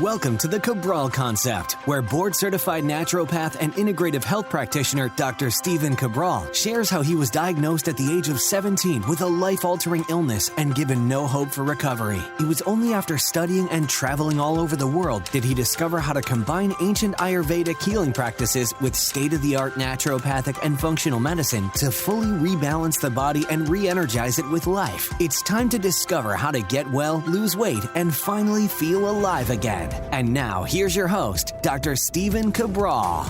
Welcome to the Cabral Concept, where board-certified naturopath and integrative health practitioner Dr. Stephen Cabral shares how he was diagnosed at the age of 17 with a life-altering illness and given no hope for recovery. It was only after studying and traveling all over the world did he discover how to combine ancient Ayurvedic healing practices with state-of-the-art naturopathic and functional medicine to fully rebalance the body and re-energize it with life. It's time to discover how to get well, lose weight, and finally feel alive again. And now, here's your host, Dr. Stephen Cabral.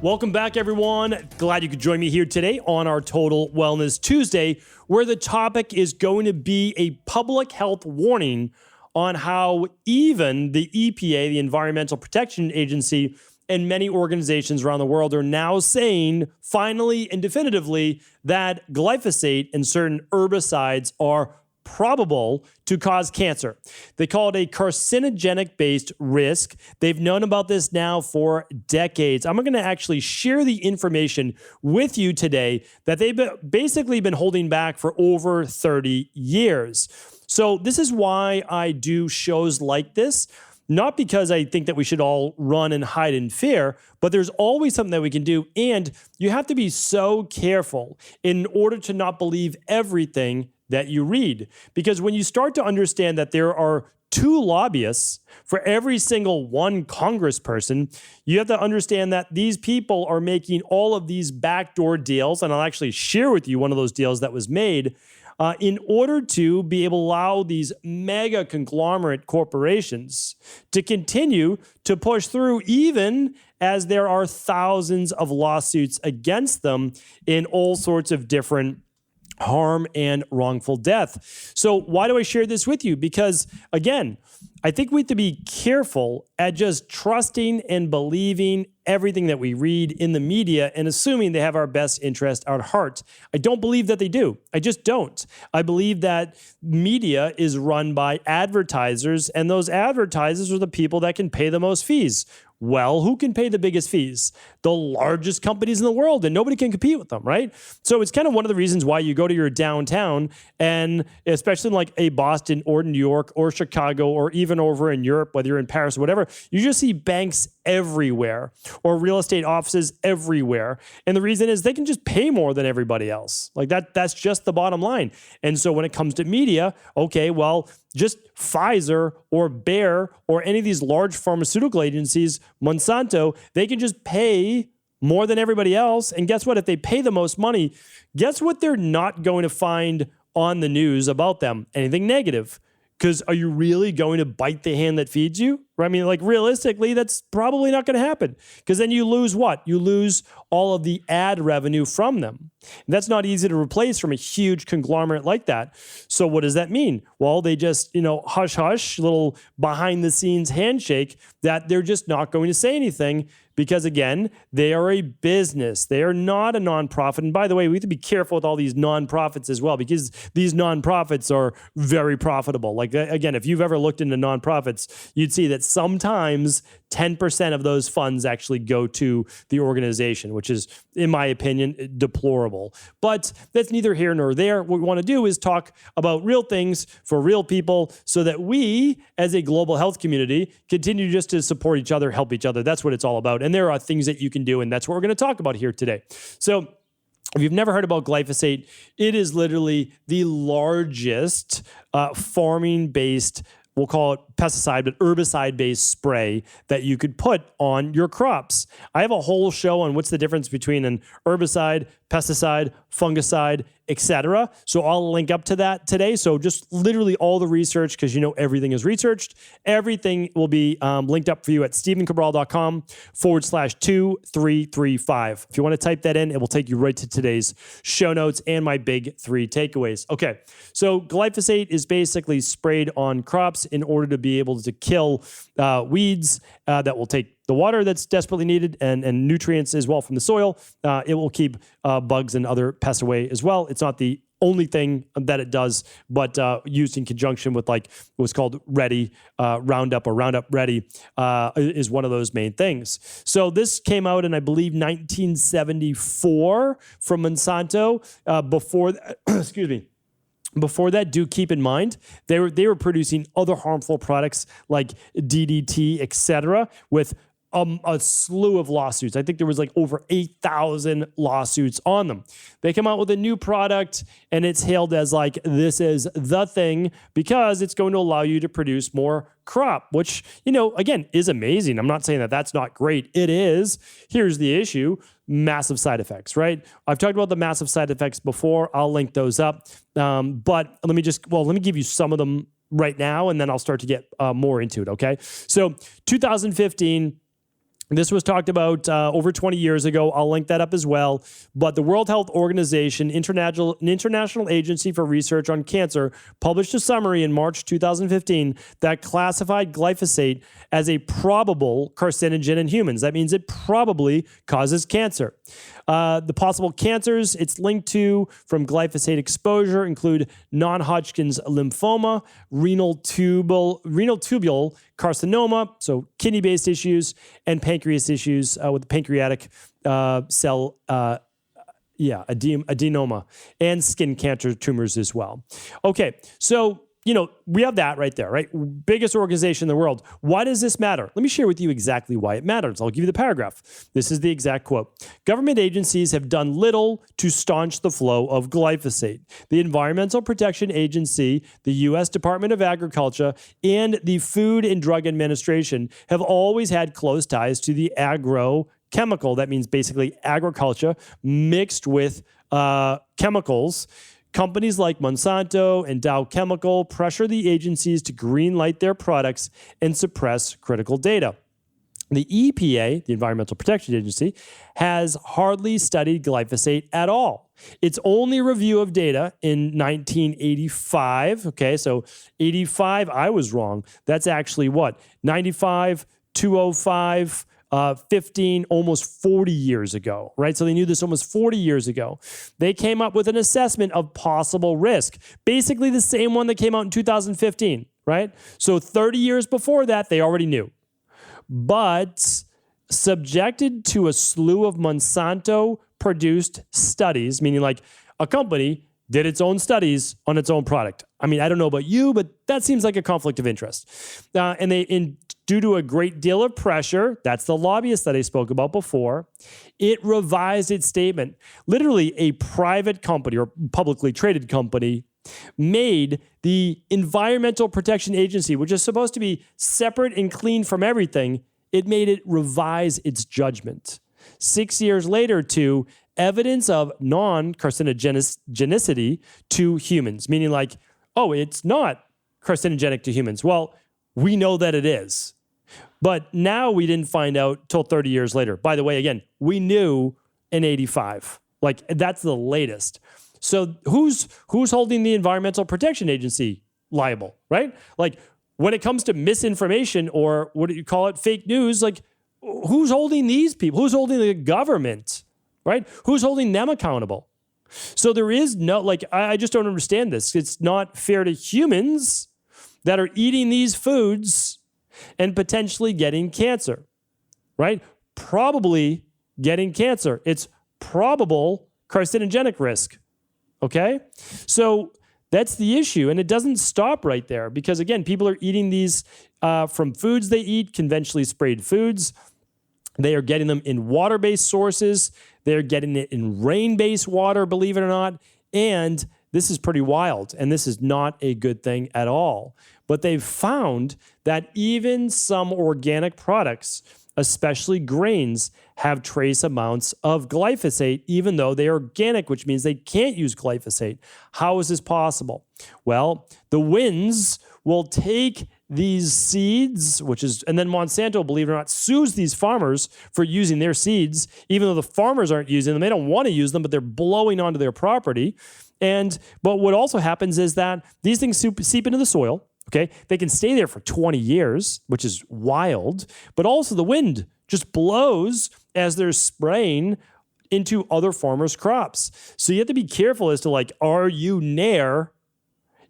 Welcome back, everyone. Glad you could join me here today on our Total Wellness Tuesday, where the topic is going to be a public health warning on how even the EPA, the Environmental Protection Agency, and many organizations around the world are now saying, finally and definitively, that glyphosate and certain herbicides are probable to cause cancer. They call it a carcinogenic-based risk. They've known about this now for decades. I'm going to actually share the information with you today that they've basically been holding back for over 30 years. So this is why I do shows like this. Not because I think that we should all run and hide in fear, but there's always something that we can do. And you have to be so careful in order to not believe everything that you read. Because when you start to understand that there are two lobbyists for every single one congressperson, you have to understand that these people are making all of these backdoor deals. And I'll actually share with you one of those deals that was made in order to be able to allow these mega conglomerate corporations to continue to push through, even as there are thousands of lawsuits against them in all sorts of different harm and wrongful death. So why do I share this with you? Because, again, I think we have to be careful at just trusting and believing everything that we read in the media and assuming they have our best interest at heart. I don't believe that they do. I just don't. I believe that media is run by advertisers, and those advertisers are the people that can pay the most fees. Well, who can pay the biggest fees? The largest companies in the world, and nobody can compete with them, right? So it's kind of one of the reasons why you go to your downtown, and especially in like a Boston or New York or Chicago or even over in Europe, whether you're in Paris or whatever, you just see banks everywhere or real estate offices everywhere. And the reason is they can just pay more than everybody else. Like that's just the bottom line. And so when it comes to media, okay, well, just Pfizer or Bayer or any of these large pharmaceutical agencies, Monsanto, they can just pay more than everybody else. And guess what? If they pay the most money, guess what they're not going to find on the news about them? Anything negative. Because are you really going to bite the hand that feeds you? I mean, like realistically, that's probably not going to happen. Because then you lose what? You lose all of the ad revenue from them. And that's not easy to replace from a huge conglomerate like that. So what does that mean? Well, they just, hush, hush, little behind the scenes handshake that they're just not going to say anything because, again, they are a business. They are not a nonprofit. And by the way, we have to be careful with all these nonprofits as well because these nonprofits are very profitable. Like, again, if you've ever looked into nonprofits, you'd see that sometimes 10% of those funds actually go to the organization, which is, in my opinion, deplorable. But that's neither here nor there. What we want to do is talk about real things for real people so that we, as a global health community, continue just to support each other, help each other. That's what it's all about. And there are things that you can do, and that's what we're going to talk about here today. So if you've never heard about glyphosate, it is literally the largest farming-based, we'll call it pesticide, but herbicide-based spray that you could put on your crops. I have a whole show on what's the difference between an herbicide, pesticide, fungicide, etc. So I'll link up to that today. So just literally all the research, because everything is researched. Everything will be linked up for you at stephencabral.com/2335. If you want to type that in, it will take you right to today's show notes and my big 3 takeaways. Okay, so glyphosate is basically sprayed on crops in order to be able to kill weeds that will take the water that's desperately needed and nutrients as well from the soil. It will keep bugs and other pests away as well. It's not the only thing that it does, but used in conjunction with like what's called Ready Roundup or Roundup Ready is one of those main things. So this came out in, I believe, 1974 from Monsanto. Before, excuse me. Before that, do keep in mind, they were producing other harmful products like DDT, etc., with a slew of lawsuits. I think there was like over 8,000 lawsuits on them. They come out with a new product and it's hailed as like, this is the thing because it's going to allow you to produce more crop, which, again, is amazing. I'm not saying that that's not great. It is. Here's the issue. Massive side effects, right? I've talked about the massive side effects before. I'll link those up. But let me give you some of them right now, and then I'll start to get more into it, okay? So 2015, this was talked about over 20 years ago. I'll link that up as well. But the World Health Organization, an international agency for research on cancer, published a summary in March 2015 that classified glyphosate as a probable carcinogen in humans. That means it probably causes cancer. The possible cancers it's linked to from glyphosate exposure include non-Hodgkin's lymphoma, renal tubule carcinoma, so kidney-based issues, and pancreas issues with pancreatic cell adenoma, and skin cancer tumors as well. Okay, so we have that right there, right? Biggest organization in the world. Why does this matter? Let me share with you exactly why it matters. I'll give you the paragraph. This is the exact quote. Government agencies have done little to staunch the flow of glyphosate. The Environmental Protection Agency, the U.S. Department of Agriculture, and the Food and Drug Administration have always had close ties to the agrochemical. That means basically agriculture mixed with chemicals. Companies like Monsanto and Dow Chemical pressure the agencies to greenlight their products and suppress critical data. The EPA, the Environmental Protection Agency, has hardly studied glyphosate at all. Its only review of data in 1985, okay, so 85, I was wrong. That's actually what? 95, 205, 15, almost 40 years ago, right? So they knew this almost 40 years ago. They came up with an assessment of possible risk, basically the same one that came out in 2015, right? So 30 years before that, they already knew. But subjected to a slew of Monsanto-produced studies, meaning like a company did its own studies on its own product. I mean, I don't know about you, but that seems like a conflict of interest. Due to a great deal of pressure, that's the lobbyist that I spoke about before, it revised its statement. Literally, a private company or publicly traded company made the Environmental Protection Agency, which is supposed to be separate and clean from everything, it made it revise its judgment. 6 years later to evidence of non-carcinogenicity to humans, meaning like, oh, it's not carcinogenic to humans. Well, we know that it is. But now we didn't find out till 30 years later. By the way, again, we knew in 85. Like, that's the latest. So who's holding the Environmental Protection Agency liable, right? Like, when it comes to misinformation or what do you call it, fake news, like, who's holding these people? Who's holding the government, right? Who's holding them accountable? So there is no, like, I just don't understand this. It's not fair to humans that are eating these foods and potentially getting cancer, right? Probably getting cancer. It's probable carcinogenic risk, okay? So that's the issue, and it doesn't stop right there because, again, people are eating these from foods they eat, conventionally sprayed foods. They are getting them in water-based sources. They're getting it in rain-based water, believe it or not, and this is pretty wild, and this is not a good thing at all. But they've found that even some organic products, especially grains, have trace amounts of glyphosate, even though they're organic, which means they can't use glyphosate. How is this possible? Well, the winds will take these seeds, and then Monsanto, believe it or not, sues these farmers for using their seeds, even though the farmers aren't using them. They don't want to use them, but they're blowing onto their property. But what also happens is that these things seep into the soil. Okay, they can stay there for 20 years, which is wild, but also the wind just blows as they're spraying into other farmers' crops. So you have to be careful as to like,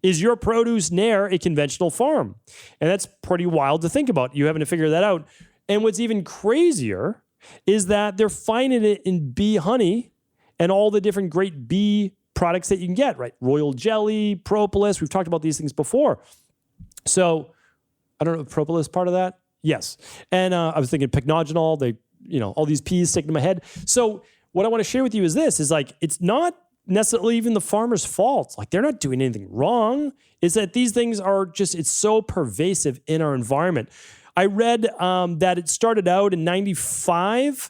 is your produce near a conventional farm? And that's pretty wild to think about. You having to figure that out. And what's even crazier is that they're finding it in bee honey and all the different great bee products that you can get, right? Royal jelly, propolis. We've talked about these things before. So I don't know if propolis is part of that. Yes. And I was thinking pycnogenol, all these P's sticking to my head. So what I want to share with you is this, is like, it's not necessarily even the farmer's fault. Like, they're not doing anything wrong. Is that these things are just, it's so pervasive in our environment. I read that it started out in 95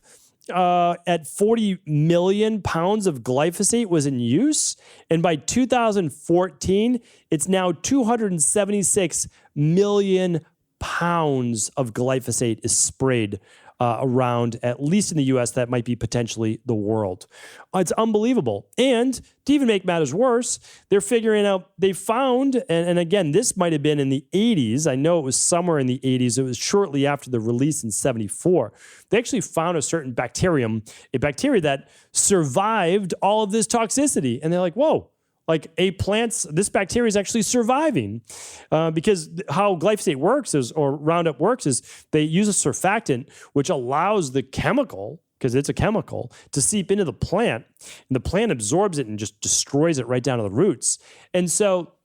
at 40 million pounds of glyphosate was in use. And by 2014, it's now 276 million pounds of glyphosate is sprayed around, at least in the U.S., that might be potentially the world. It's unbelievable. And to even make matters worse, they're figuring out, they found, and again, this might have been in the 80s. I know it was somewhere in the 80s. It was shortly after the release in 74. They actually found a certain bacterium, a bacteria that survived all of this toxicity. And they're like, whoa. Like this bacteria is actually surviving because how glyphosate works is, or Roundup works is, they use a surfactant which allows the chemical, because it's a chemical, to seep into the plant, and the plant absorbs it and just destroys it right down to the roots. And so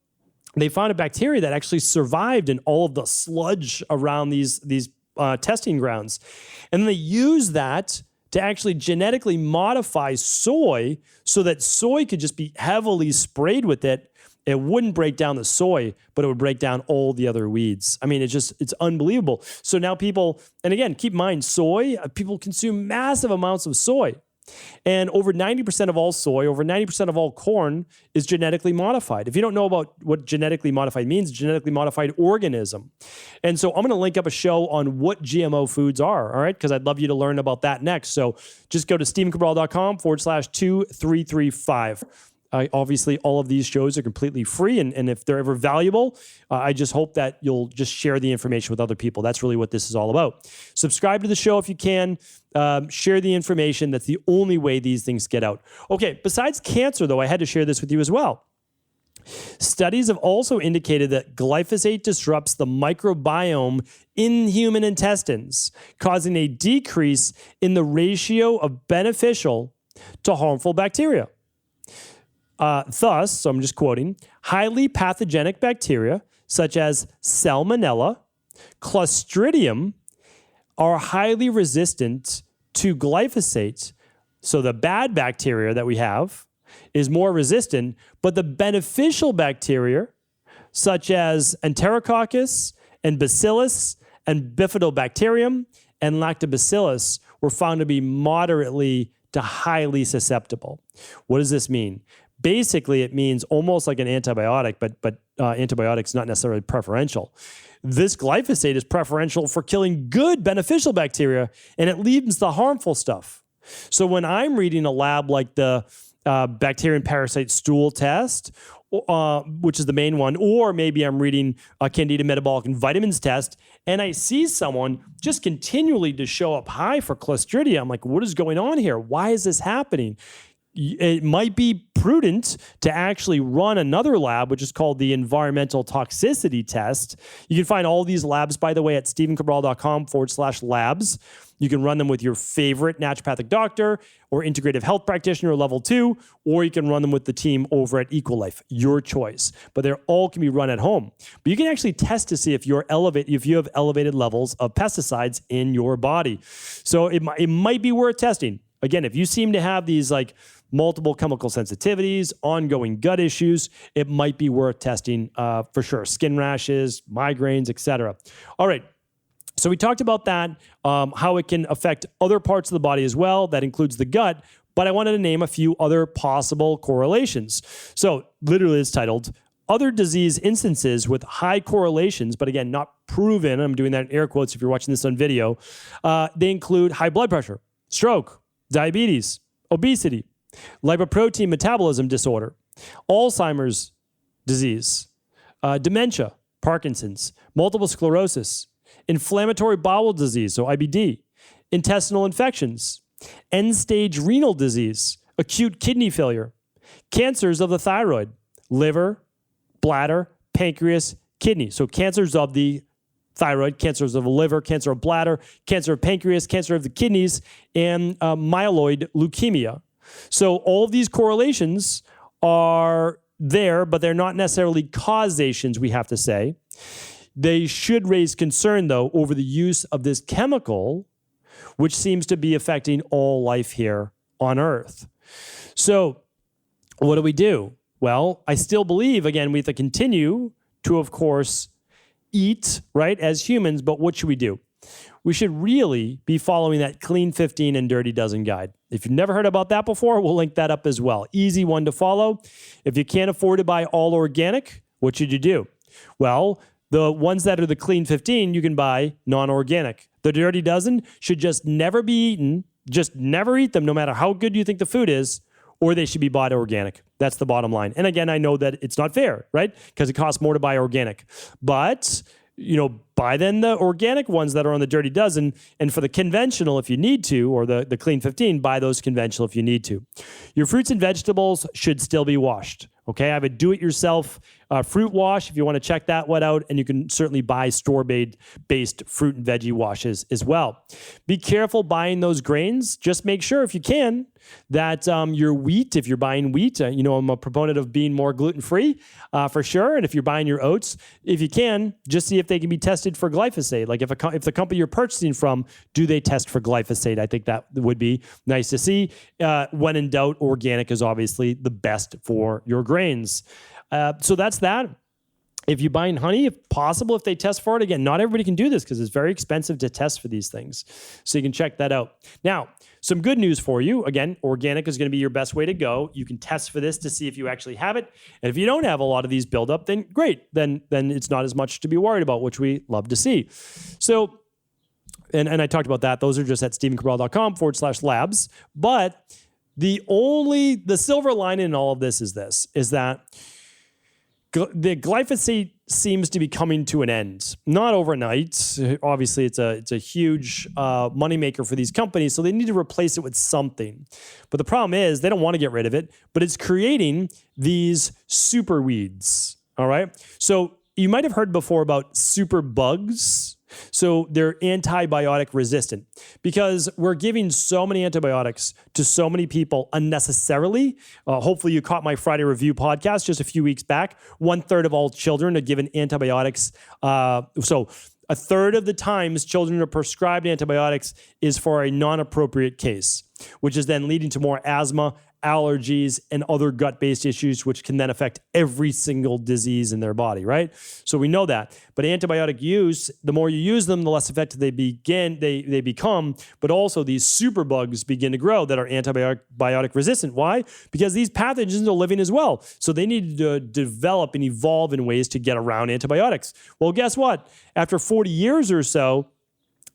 they found a bacteria that actually survived in all of the sludge around these testing grounds, and then they use that to actually genetically modify soy so that soy could just be heavily sprayed with it. It wouldn't break down the soy, but it would break down all the other weeds. I mean, it's unbelievable. So now people, and again, keep in mind, people consume massive amounts of soy. And over 90% of all soy, over 90% of all corn is genetically modified. If you don't know about what genetically modified means, genetically modified organism. And so I'm going to link up a show on what GMO foods are, all right? Because I'd love you to learn about that next. So just go to StephenCabral.com/2335. Obviously, all of these shows are completely free, and if they're ever valuable, I just hope that you'll just share the information with other people. That's really what this is all about. Subscribe to the show if you can. Share the information. That's the only way these things get out. Okay, besides cancer, though, I had to share this with you as well. Studies have also indicated that glyphosate disrupts the microbiome in human intestines, causing a decrease in the ratio of beneficial to harmful bacteria. Thus, so I'm just quoting, highly pathogenic bacteria such as Salmonella, Clostridium are highly resistant to glyphosate. So the bad bacteria that we have is more resistant, but the beneficial bacteria such as Enterococcus and Bacillus and Bifidobacterium and Lactobacillus were found to be moderately to highly susceptible. What does this mean? Basically, it means almost like an antibiotic, but antibiotics not necessarily preferential. This glyphosate is preferential for killing good, beneficial bacteria, and it leaves the harmful stuff. So when I'm reading a lab like the bacterium parasite stool test, which is the main one, or maybe I'm reading a Candida metabolic and vitamins test, and I see someone just continually to show up high for Clostridia, I'm like, what is going on here? Why is this happening? It might be prudent to actually run another lab, which is called the environmental toxicity test. You can find all these labs, by the way, at StephenCabral.com/labs. You can run them with your favorite naturopathic doctor or integrative health practitioner level 2, or you can run them with the team over at Equilife, your choice. But they all can be run at home. But you can actually test to see if you have elevated levels of pesticides in your body. So it might be worth testing. Again, if you seem to have these like multiple chemical sensitivities, ongoing gut issues, it might be worth testing for sure. Skin rashes, migraines, etc. All right. So we talked about that, how it can affect other parts of the body as well. That includes the gut. But I wanted to name a few other possible correlations. So literally it's titled, Other Disease Instances with High Correlations, but again, not proven. I'm doing that in air quotes if you're watching this on video. They include high blood pressure, stroke, diabetes, obesity, lipoprotein metabolism disorder, Alzheimer's disease, dementia, Parkinson's, multiple sclerosis, inflammatory bowel disease, so IBD, intestinal infections, end-stage renal disease, acute kidney failure, cancers of the thyroid, liver, bladder, pancreas, kidney. So cancers of the thyroid, cancers of the liver, cancer of bladder, cancer of pancreas, cancer of the kidneys, and myeloid leukemia. So all of these correlations are there, but they're not necessarily causations, we have to say. They should raise concern, though, over the use of this chemical, which seems to be affecting all life here on Earth. So what do? Well, I still believe, again, we have to continue to, of course, eat, right, as humans, but what should we do? We should really be following that Clean 15 and Dirty Dozen guide. If you've never heard about that before, we'll link that up as well. Easy one to follow. If you can't afford to buy all organic, what should you do? Well, the ones that are the Clean 15, you can buy non-organic. The Dirty Dozen should just never be eaten. Just never eat them, no matter how good you think the food is, or they should be bought organic. That's the bottom line. And again, I know that it's not fair, right? Because it costs more to buy organic. But buy then the organic ones that are on the Dirty Dozen. And for the conventional, if you need to, or the Clean 15, buy those conventional if you need to. Your fruits and vegetables should still be washed. Okay, I have a do-it-yourself fruit wash if you want to check that one out, and you can certainly buy store-based fruit and veggie washes as well. Be careful buying those grains. Just make sure, if you can, that your wheat, if you're buying wheat, I'm a proponent of being more gluten-free for sure, and if you're buying your oats, if you can, just see if they can be tested for glyphosate. Like if the company you're purchasing from, do they test for glyphosate? I think that would be nice to see. When in doubt, organic is obviously the best for your grains. So that's that. If you're buying honey, if possible, if they test for it, again, not everybody can do this because it's very expensive to test for these things. So you can check that out. Now, some good news for you. Again, organic is going to be your best way to go. You can test for this to see if you actually have it. And if you don't have a lot of these build up, then great. Then it's not as much to be worried about, which we love to see. So, and I talked about that. Those are just at stephencabral.com/labs. But the silver lining in all of this is that the glyphosate seems to be coming to an end. Not overnight. Obviously, it's a huge moneymaker for these companies, so they need to replace it with something. But the problem is they don't want to get rid of it, but it's creating these super weeds. All right? So you might have heard before about super bugs. So they're antibiotic resistant because we're giving so many antibiotics to so many people unnecessarily. Hopefully you caught my Friday Review podcast just a few weeks back. 1/3 of all children are given antibiotics. So a third of the times children are prescribed antibiotics is for a non-appropriate case, which is then leading to more asthma, allergies, and other gut-based issues, which can then affect every single disease in their body, right? So we know that. But antibiotic use, the more you use them, the less effective they become. But also these superbugs begin to grow that are antibiotic resistant. Why? Because these pathogens are living as well. So they need to develop and evolve in ways to get around antibiotics. Well, guess what? After 40 years or so,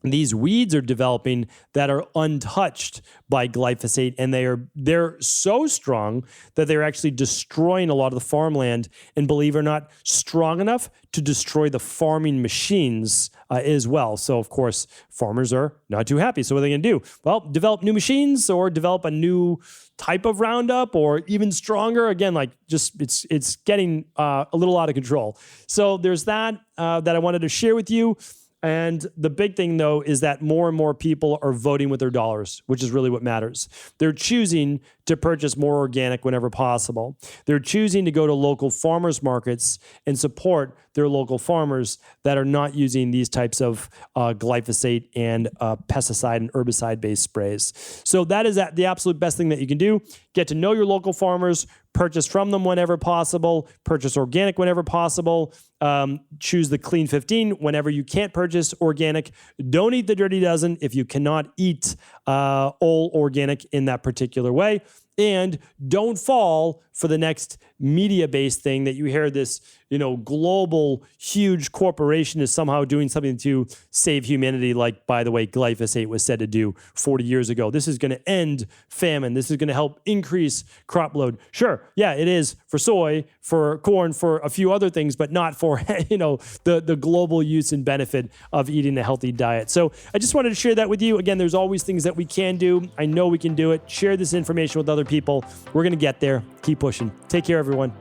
these weeds are developing that are untouched by glyphosate, and they're so strong that they're actually destroying a lot of the farmland, and believe it or not, strong enough to destroy the farming machines as well. So, of course, farmers are not too happy. So what are they going to do? Well, develop new machines or develop a new type of Roundup or even stronger. Again, it's getting a little out of control. So there's that I wanted to share with you. And the big thing, though, is that more and more people are voting with their dollars, which is really what matters. They're choosing to purchase more organic whenever possible. They're choosing to go to local farmers markets and support their local farmers that are not using these types of glyphosate and pesticide and herbicide-based sprays. So that is the absolute best thing that you can do. Get to know your local farmers, purchase from them whenever possible, purchase organic whenever possible, choose the Clean 15 whenever you can't purchase organic. Don't eat the Dirty Dozen if you cannot eat all organic in that particular way. And don't fall for the next media-based thing that you hear this, global, huge corporation is somehow doing something to save humanity, like, by the way, glyphosate was said to do 40 years ago. This is going to end famine. This is going to help increase crop load. Sure, yeah, it is for soy, for corn, for a few other things, but not for, the global use and benefit of eating a healthy diet. So I just wanted to share that with you. Again, there's always things that we can do. I know we can do it. Share this information with other people. We're going to get there. Keep pushing. Take care, everyone.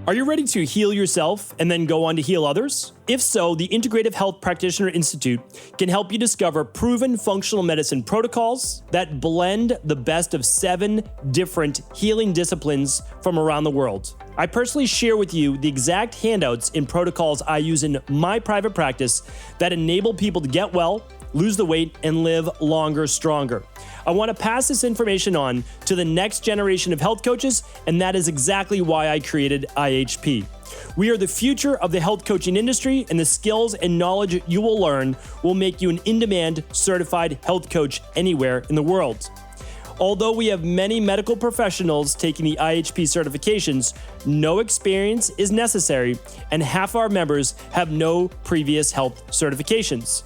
Are you ready to heal yourself and then go on to heal others? If so, the Integrative Health Practitioner Institute can help you discover proven functional medicine protocols that blend the best of 7 different healing disciplines from around the world. I personally share with you the exact handouts and protocols I use in my private practice that enable people to get well, lose the weight, and live longer, stronger. I want to pass this information on to the next generation of health coaches, and that is exactly why I created IHP. We are the future of the health coaching industry, and the skills and knowledge you will learn will make you an in-demand certified health coach anywhere in the world. Although we have many medical professionals taking the IHP certifications, no experience is necessary, and half our members have no previous health certifications.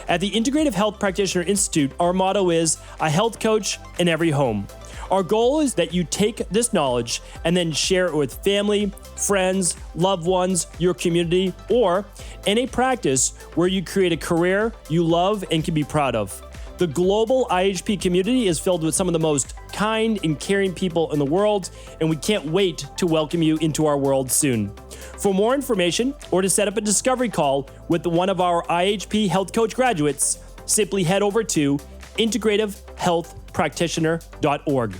At the Integrative Health Practitioner Institute, our motto is a health coach in every home. Our goal is that you take this knowledge and then share it with family, friends, loved ones, your community, or in a practice where you create a career you love and can be proud of. The global IHP community is filled with some of the most kind and caring people in the world, and we can't wait to welcome you into our world soon. For more information or to set up a discovery call with one of our IHP Health Coach graduates, simply head over to integrativehealthpractitioner.org.